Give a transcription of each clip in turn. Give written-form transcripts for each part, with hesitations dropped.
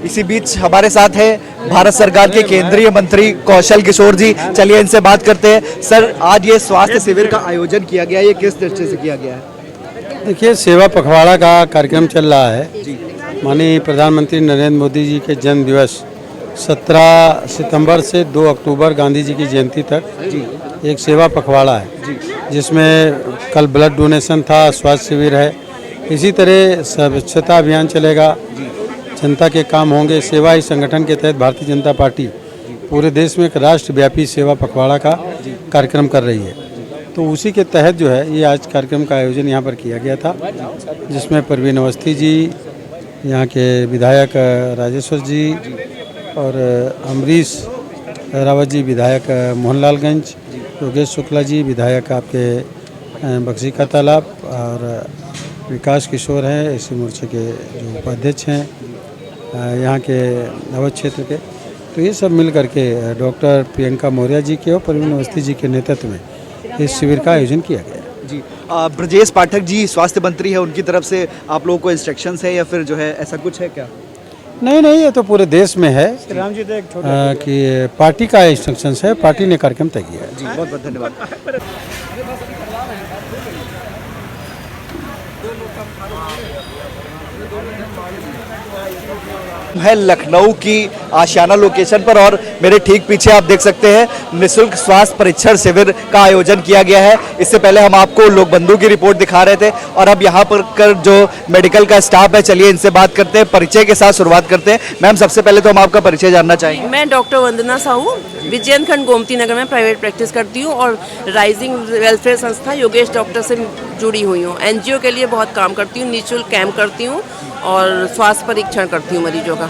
इसी बीच हमारे साथ है भारत सरकार के केंद्रीय मंत्री कौशल किशोर जी। चलिए इनसे बात करते हैं। सर, आज ये स्वास्थ्य शिविर का आयोजन किया गया है, ये किस दृष्टि से किया गया है? देखिए, सेवा पखवाड़ा का कार्यक्रम चल रहा है। माननीय प्रधानमंत्री नरेंद्र मोदी जी के जन्म दिवस 17 सितंबर से 2 अक्टूबर गांधी जी की जयंती तक एक सेवा पखवाड़ा है, जिसमें कल ब्लड डोनेशन था, स्वास्थ्य शिविर है। इसी तरह स्वच्छता अभियान चलेगा, जनता के काम होंगे। सेवा ही संगठन के तहत भारतीय जनता पार्टी पूरे देश में एक राष्ट्रव्यापी सेवा पखवाड़ा का कार्यक्रम कर रही है। तो उसी के तहत जो है ये आज कार्यक्रम का आयोजन यहाँ पर किया गया था, जिसमें परवीन अवस्थी जी, यहाँ के विधायक राजेश्वर जी और अमरीश रावत जी विधायक मोहनलालगंज, योगेश शुक्ला जी विधायक आपके बक्सी का तालाब, और विकास किशोर हैं इसी मोर्चे के जो उपाध्यक्ष हैं यहाँ के अवध क्षेत्र के। तो ये सब मिल करके डॉक्टर प्रियंका मौर्य जी के और परवीन अवस्थी जी के नेतृत्व में इस शिविर का आयोजन किया गया जी। ब्रजेश पाठक जी स्वास्थ्य मंत्री है, उनकी तरफ से आप लोगों को इंस्ट्रक्शंस है या फिर जो है ऐसा कुछ है क्या? नहीं, ये तो पूरे देश में है कि पार्टी का इंस्ट्रक्शंस है, पार्टी ने कार्यक्रम तय किया है जी। बहुत बहुत धन्यवाद। है लखनऊ की आशियाना लोकेशन पर, और मेरे ठीक पीछे आप देख सकते हैं निःशुल्क स्वास्थ्य परीक्षण शिविर का आयोजन किया गया है। इससे पहले हम आपको लोकबंधु की रिपोर्ट दिखा रहे थे, और अब यहाँ पर कर जो मेडिकल का स्टाफ है, चलिए इनसे बात करते हैं। परिचय के साथ शुरुआत करते हैं। मैम, सबसे पहले तो हम आपका परिचय जानना चाहेंगे। मैं डॉक्टर वंदना साहू विजयन खंड गोमती नगर में प्राइवेट प्रैक्टिस करती हूँ और राइजिंग वेलफेयर संस्था योगेश डॉक्टर से जुड़ी हुई हूँ। एनजीओ के लिए बहुत काम करती हूँ, निःशुल्क कैंप करती हूँ और स्वास्थ्य परीक्षण करती हूँ मरीजों का।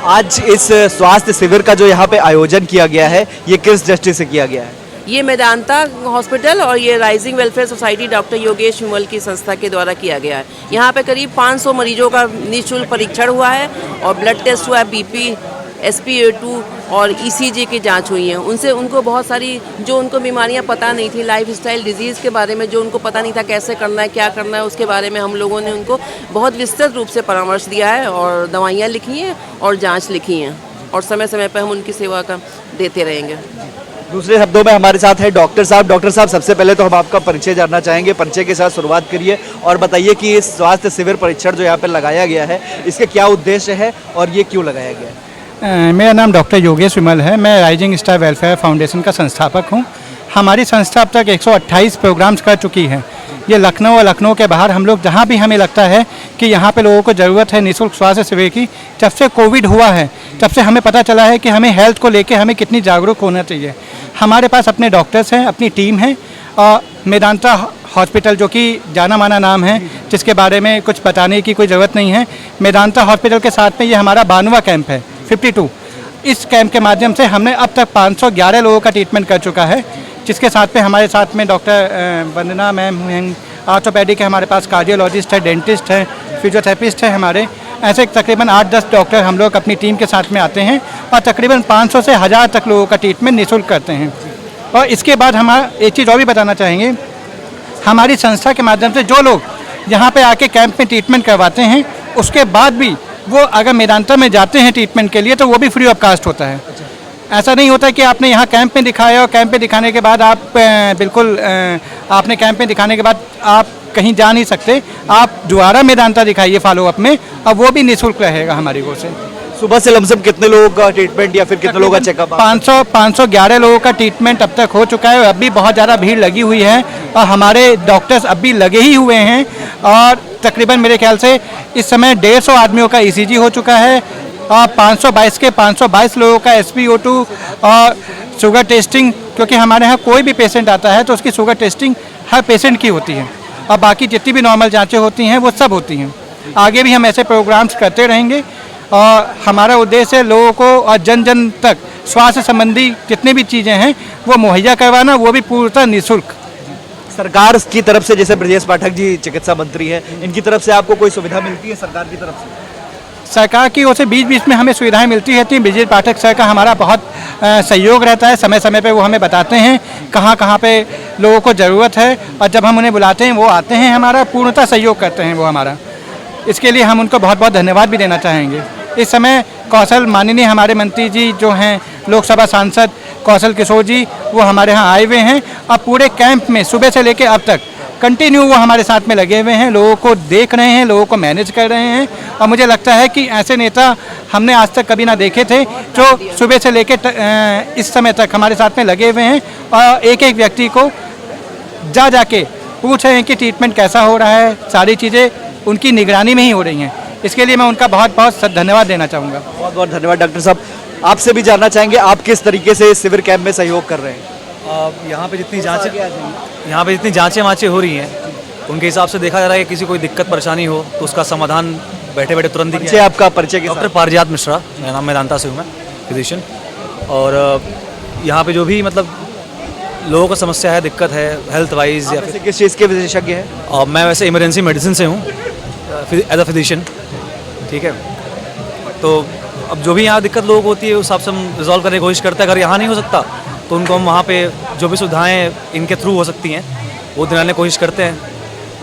आज इस स्वास्थ्य शिविर का जो यहाँ पे आयोजन किया गया है, ये किस दृष्टि से किया गया है? ये मेदांता हॉस्पिटल और ये Rising Welfare Society doctor Yogesh Vimal की संस्था के द्वारा किया गया है। यहाँ पे करीब 500 मरीजों का निःशुल्क परीक्षण हुआ है और ब्लड टेस्ट हुआ है, बीपी, SpO2 और ECG की जांच हुई है। उनसे उनको बहुत सारी जो उनको बीमारियां पता नहीं थी, लाइफस्टाइल डिजीज़ के बारे में जो उनको पता नहीं था कैसे करना है, क्या करना है, उसके बारे में हम लोगों ने उनको बहुत विस्तृत रूप से परामर्श दिया है और दवाइयाँ लिखी हैं और जांच लिखी हैं, और समय समय पर हम उनकी सेवा का देते रहेंगे। दूसरे शब्दों में हमारे साथ है डॉक्टर साहब। डॉक्टर साहब, सबसे पहले तो हम आपका परिचय जानना चाहेंगे। परिचय के साथ शुरुआत करिए और बताइए कि इस स्वास्थ्य शिविर परीक्षण जो यहाँ पर लगाया गया है, इसके क्या उद्देश्य है और ये क्यों लगाया गया है? मेरा नाम डॉक्टर योगेश विमल है। मैं राइजिंग स्टार वेलफेयर फाउंडेशन का संस्थापक हूं। हमारी संस्था अब तक 128 प्रोग्राम्स कर चुकी है। ये लखनऊ और लखनऊ के बाहर हम लोग जहां भी हमें लगता है कि यहाँ पे लोगों को ज़रूरत है निःशुल्क स्वास्थ्य शिविर की, जब से कोविड हुआ है तब से हमें पता चला है कि हमें हेल्थ को लेके हमें कितनी जागरूक होना चाहिए। हमारे पास अपने डॉक्टर्स हैं, अपनी टीम है, और मेदांता हॉस्पिटल जो कि जाना माना नाम है, जिसके बारे में कुछ बताने की कोई ज़रूरत नहीं है। मेदांता हॉस्पिटल के साथ में ये हमारा 92वां कैंप है, 52। इस कैंप के माध्यम से हमने अब तक 511 लोगों का ट्रीटमेंट कर चुका है, जिसके साथ में हमारे साथ में डॉक्टर वंदना मैम हैं, ऑर्थोपेडिक है हमारे पास, कार्डियोलॉजिस्ट है, डेंटिस्ट है, फिजियोथेरेपिस्ट है हमारे। ऐसे तकरीबन 8-10 डॉक्टर हम लोग अपनी टीम के साथ में आते हैं और तकरीबन 500 से 1000 तक लोगों का ट्रीटमेंट निःशुल्क करते हैं। और इसके बाद हमारा एक चीज़ और भी बताना चाहेंगे, हमारी संस्था के माध्यम से जो लोग यहाँ पे आके कैंप में ट्रीटमेंट करवाते हैं, उसके बाद भी वो अगर मेदांता में जाते हैं ट्रीटमेंट के लिए तो वो भी फ्री ऑफ कास्ट होता है। ऐसा नहीं होता कि आपने यहाँ कैंप में दिखाया और कैंप में दिखाने के बाद आप बिल्कुल आपने कैंप में दिखाने के बाद आप कहीं जा नहीं सकते। आप दोबारा मेदांता दिखाइए फॉलोअप में, और वो भी निःशुल्क रहेगा हमारी ओर से। सुबह से लमसम कितने लोगों का ट्रीटमेंट या फिर कितने लोगों का चेकअप? 511 लोगों का ट्रीटमेंट अब तक हो चुका है। अब भी बहुत ज़्यादा भीड़ लगी हुई है और हमारे डॉक्टर्स अब भी लगे ही हुए हैं, और तकरीबन मेरे ख्याल से इस समय 150 आदमियों का ECG हो चुका है और 522 लोगों का SpO2 और शुगर टेस्टिंग, क्योंकि हमारे यहाँ कोई भी पेशेंट आता है तो उसकी शुगर टेस्टिंग हर पेशेंट की होती है, और बाकी जितनी भी नॉर्मल जाँचें होती हैं वो सब होती हैं। आगे भी हम ऐसे प्रोग्राम्स करते रहेंगे और हमारा उद्देश्य है लोगों को और जन जन तक स्वास्थ्य संबंधी जितनी भी चीज़ें हैं वो मुहैया करवाना, वो भी पूर्णतः निःशुल्क। सरकार की तरफ से, जैसे ब्रजेश पाठक जी चिकित्सा मंत्री हैं, इनकी तरफ से आपको कोई सुविधा मिलती है सरकार की तरफ से? सरकार की ओर से बीच बीच में हमें सुविधाएं मिलती रहती हैं। ब्रजेश पाठक सर का हमारा बहुत सहयोग रहता है। समय समय पे वो हमें बताते हैं कहाँ कहाँ पे लोगों को ज़रूरत है, और जब हम उन्हें बुलाते हैं वो आते हैं, हमारा पूर्णतः सहयोग करते हैं वो हमारा। इसके लिए हम उनको बहुत बहुत धन्यवाद भी देना चाहेंगे। इस समय कौशल माननीय हमारे मंत्री जी जो हैं लोकसभा सांसद कौशल किशोर जी, वो हमारे यहाँ आए हुए हैं। अब पूरे कैंप में सुबह से लेकर अब तक कंटिन्यू वो हमारे साथ में लगे हुए हैं, लोगों को देख रहे हैं, लोगों को मैनेज कर रहे हैं। और मुझे लगता है कि ऐसे नेता हमने आज तक कभी ना देखे थे जो सुबह से लेकर इस समय तक हमारे साथ में लगे हुए हैं और एक एक व्यक्ति को जाके पूछ रहे हैं कि ट्रीटमेंट कैसा हो रहा है। सारी चीज़ें उनकी निगरानी में ही हो रही हैं। इसके लिए मैं उनका बहुत बहुत धन्यवाद देना चाहूँगा। बहुत बहुत धन्यवाद डॉक्टर साहब। आपसे भी जानना चाहेंगे आप किस तरीके से इस शिविर कैंप में सहयोग कर रहे हैं? यहाँ पे जितनी जांचें वाँचें हो रही हैं उनके हिसाब से देखा जा रहा है कि किसी कोई दिक्कत परेशानी हो तो उसका समाधान बैठे बैठे तुरंत ही परिचय आपका परिचय के डॉक्टर पारिजात मिश्रा, मेरा नाम मेदांता से हूँ, मैं फिजिशियन। और यहाँ पे जो भी मतलब लोगों को समस्या है, दिक्कत है हेल्थ वाइज या फिर किस चीज़ के विशेषज्ञ हैं? और मैं वैसे इमरजेंसी मेडिसिन से हूँ एज अ फिजिशियन, ठीक है। तो अब जो भी यहाँ दिक्कत लोगों को होती है उस हिसाब से हम रिजॉल्व करने की कोशिश करते हैं। अगर यहाँ नहीं हो सकता तो उनको हम वहाँ पे जो भी सुविधाएं इनके थ्रू हो सकती हैं वो दिलाने की कोशिश करते हैं,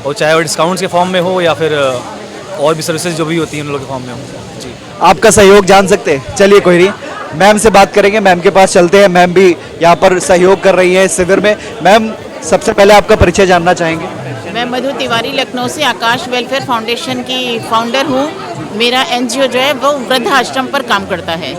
और चाहे वो डिस्काउंट्स के फॉर्म में हो या फिर और भी सर्विसेज जो भी होती हैं उन लोगों के फॉर्म में हो। जी, आपका सहयोग जान सकते हैं। चलिए कोई नहीं, मैम से बात करेंगे, मैम के पास चलते हैं। मैम भी यहाँ पर सहयोग कर रही हैं इस शिविर में। मैम, सबसे पहले आपका परिचय जानना चाहेंगे। मैं मधु तिवारी लखनऊ से आकाश वेलफेयर फाउंडेशन की फाउंडर हूँ। मेरा एनजीओ जो है वो वृद्धाश्रम पर काम करता है।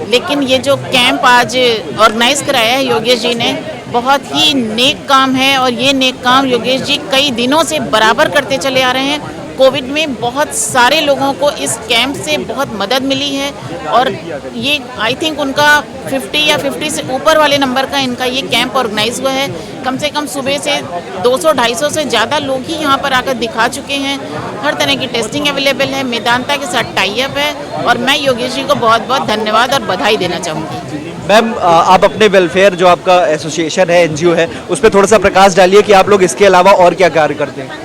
लेकिन ये जो कैंप आज ऑर्गेनाइज कराया है योगेश जी ने, बहुत ही नेक काम है। और ये नेक काम योगेश जी कई दिनों से बराबर करते चले आ रहे हैं। कोविड में बहुत सारे लोगों को इस कैंप से बहुत मदद मिली है। और ये आई थिंक उनका 50 या 50 से ऊपर वाले नंबर का इनका ये कैंप ऑर्गेनाइज हुआ है। कम से कम सुबह से 200-250 से ज़्यादा लोग ही यहाँ पर आकर दिखा चुके हैं। हर तरह की टेस्टिंग अवेलेबल है। मेदांता के साथ टाई अप है। और मैं योगेश जी को बहुत बहुत धन्यवाद और बधाई देना चाहूँगी। मैम, आप अपने वेलफेयर जो आपका एसोसिएशन है, एनजीओ है, उस पर थोड़ा सा प्रकाश डालिए कि आप लोग इसके अलावा और क्या कार्य करते हैं।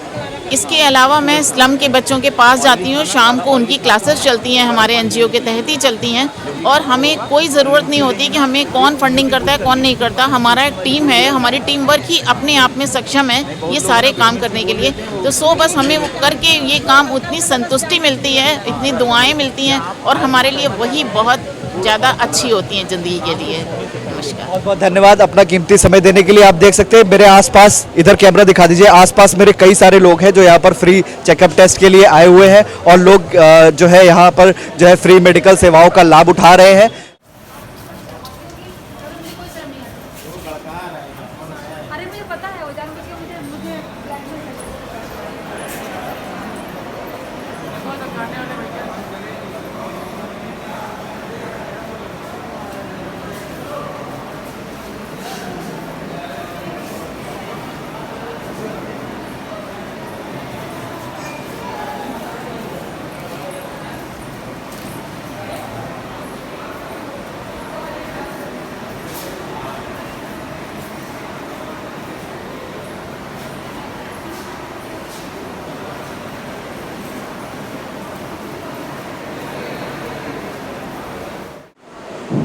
इसके अलावा मैं स्लम के बच्चों के पास जाती हूँ। शाम को उनकी क्लासेस चलती हैं, हमारे एनजीओ के तहत ही चलती हैं। और हमें कोई ज़रूरत नहीं होती कि हमें कौन फंडिंग करता है कौन नहीं करता। हमारा एक टीम है, हमारी टीम वर्क ही अपने आप में सक्षम है ये सारे काम करने के लिए। तो बस हमें वो करके ये काम उतनी संतुष्टि मिलती है, इतनी दुआएं मिलती हैं और हमारे लिए वही बहुत ज़्यादा अच्छी होती हैं ज़िंदगी के लिए। नमस्कार, बहुत बहुत धन्यवाद अपना कीमती समय देने के लिए। आप देख सकते हैं मेरे आसपास, इधर कैमरा दिखा दीजिए, आसपास मेरे कई सारे लोग हैं जो यहाँ पर फ्री चेकअप टेस्ट के लिए आए हुए हैं। और लोग जो है यहाँ पर जो है फ्री मेडिकल सेवाओं का लाभ उठा रहे हैं। अरे मुझे पता है वो जान मुझे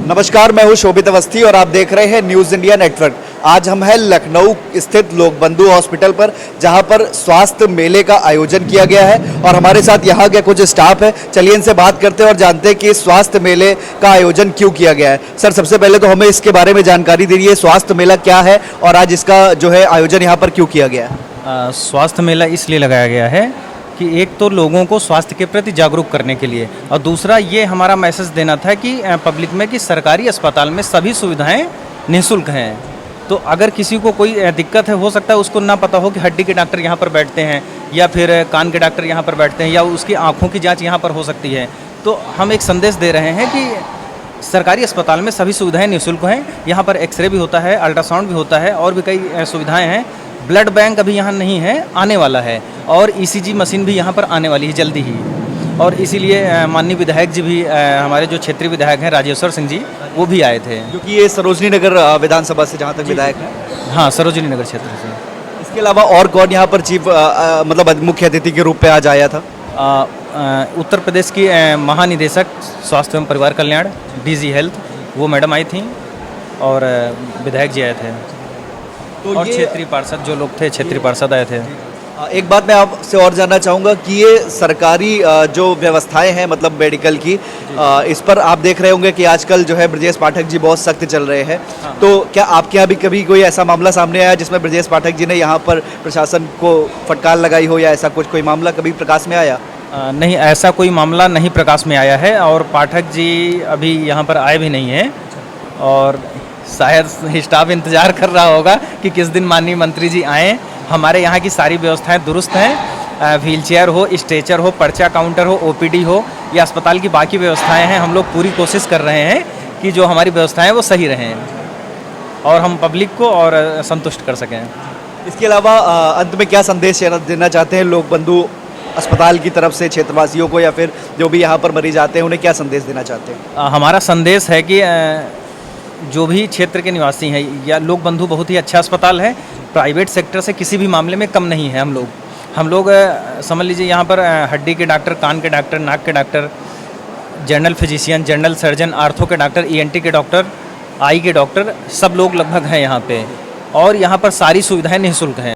नमस्कार, मैं हूं शोभित अवस्थी और आप देख रहे हैं न्यूज़ इंडिया नेटवर्क। आज हम हैं लखनऊ स्थित लोकबंधु हॉस्पिटल पर, जहां पर स्वास्थ्य मेले का आयोजन किया गया है। और हमारे साथ यहाँ के कुछ स्टाफ है, चलिए इनसे बात करते हैं और जानते हैं कि स्वास्थ्य मेले का आयोजन क्यों किया गया है। सर, सबसे पहले तो हमें इसके बारे में जानकारी दीजिए, स्वास्थ्य मेला क्या है और आज इसका जो है आयोजन यहाँ पर क्यों किया गया है? स्वास्थ्य मेला इसलिए लगाया गया है कि एक तो लोगों को स्वास्थ्य के प्रति जागरूक करने के लिए, और दूसरा ये हमारा मैसेज देना था कि पब्लिक में कि सरकारी अस्पताल में सभी सुविधाएं निःशुल्क हैं। तो अगर किसी को कोई दिक्कत है, हो सकता है उसको ना पता हो कि हड्डी के डॉक्टर यहाँ पर बैठते हैं या फिर कान के डॉक्टर यहाँ पर बैठते हैं या उसकी आँखों की जाँच यहाँ पर हो सकती है। तो हम एक संदेश दे रहे हैं कि सरकारी अस्पताल में सभी सुविधाएँ निःशुल्क हैं। यहाँ पर एक्सरे भी होता है, अल्ट्रासाउंड भी होता है और भी कई सुविधाएँ हैं। ब्लड बैंक अभी यहाँ नहीं है, आने वाला है। और ईसीजी मशीन भी यहाँ पर आने वाली है जल्दी ही। और इसीलिए माननीय विधायक जी भी, हमारे जो क्षेत्रीय विधायक हैं राजेश्वर सिंह जी, वो भी आए थे। क्योंकि ये सरोजनी नगर विधानसभा से जहाँ तक विधायक है। हाँ, सरोजनी नगर क्षेत्र से। इसके अलावा और कौन यहाँ पर चीफ मतलब मुख्य अतिथि के रूप में आज आया था? उत्तर प्रदेश की महानिदेशक स्वास्थ्य एवं परिवार कल्याण, डीजी हेल्थ, वो मैडम आई थी और विधायक जी आए थे। तो और क्षेत्रीय पार्षद जो लोग थे, क्षेत्रीय पार्षद आए थे। एक बात मैं आपसे और जानना चाहूँगा कि ये सरकारी जो व्यवस्थाएं हैं मतलब मेडिकल की, इस पर आप देख रहे होंगे कि आजकल जो है ब्रजेश पाठक जी बहुत सख्त चल रहे हैं। तो क्या आपके यहाँ भी कभी कोई ऐसा मामला सामने आया जिसमें ब्रजेश पाठक जी ने यहाँ पर प्रशासन को फटकार लगाई हो, या ऐसा कुछ कोई मामला कभी प्रकाश में आया? नहीं, ऐसा कोई मामला नहीं प्रकाश में आया है और पाठक जी अभी यहाँ पर आए भी नहीं हैं और शायद स्टाफ इंतज़ार कर रहा होगा कि किस दिन माननीय मंत्री जी आएँ। हमारे यहाँ की सारी व्यवस्थाएं दुरुस्त हैं, व्हीलचेयर हो, स्ट्रेचर हो, पर्चा काउंटर हो, ओपीडी हो या अस्पताल की बाकी व्यवस्थाएं हैं। हम लोग पूरी कोशिश कर रहे हैं कि जो हमारी व्यवस्थाएं वो सही रहें और हम पब्लिक को और संतुष्ट कर सकें। इसके अलावा अंत में क्या संदेश देना चाहते हैं लोक बंधु अस्पताल की तरफ से क्षेत्रवासियों को, या फिर जो भी यहाँ पर मरीज आते हैं उन्हें क्या संदेश देना चाहते हैं? हमारा संदेश है कि जो भी क्षेत्र के निवासी हैं या लोक बंधु बहुत ही अच्छा अस्पताल है, प्राइवेट सेक्टर से किसी भी मामले में कम नहीं है। हम लोग समझ लीजिए यहाँ पर हड्डी के डॉक्टर, कान के डॉक्टर, नाक के doctor, general physician, general surgeon, ortho के डॉक्टर, ईएनटी के डॉक्टर, आई के डॉक्टर, सब लोग लगभग हैं यहाँ पे और यहाँ पर सारी सुविधाएं निःशुल्क हैं।